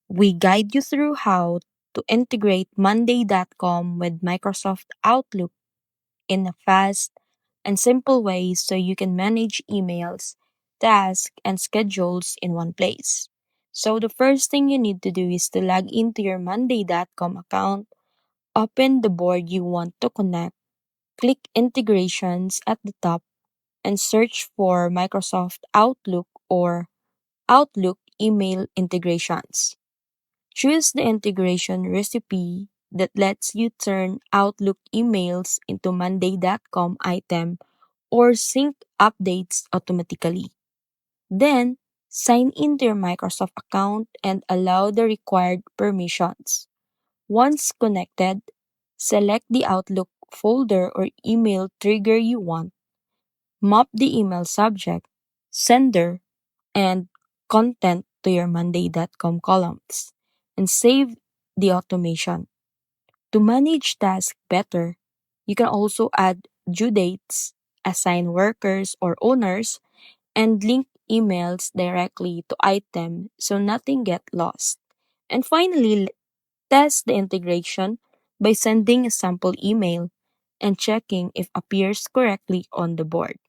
We guide you through how to integrate Monday.com with Microsoft Outlook in a fast and simple way so you can manage emails, tasks, and schedules in one place. So, the first thing you need to do is to log into your Monday.com account, open the board you want to connect, click Integrations at the top, and search for Microsoft Outlook or Outlook email integrations. Choose the integration recipe that lets you turn Outlook emails into Monday.com item or sync updates automatically. Then, sign into your Microsoft account and allow the required permissions. Once connected, select the Outlook folder or email trigger you want, map the email subject, sender, and content to your Monday.com columns, and save the automation. To manage tasks better, you can also add due dates, assign workers or owners, and link emails directly to item so nothing get lost. And finally, test the integration by sending a sample email and checking if appears correctly on the board.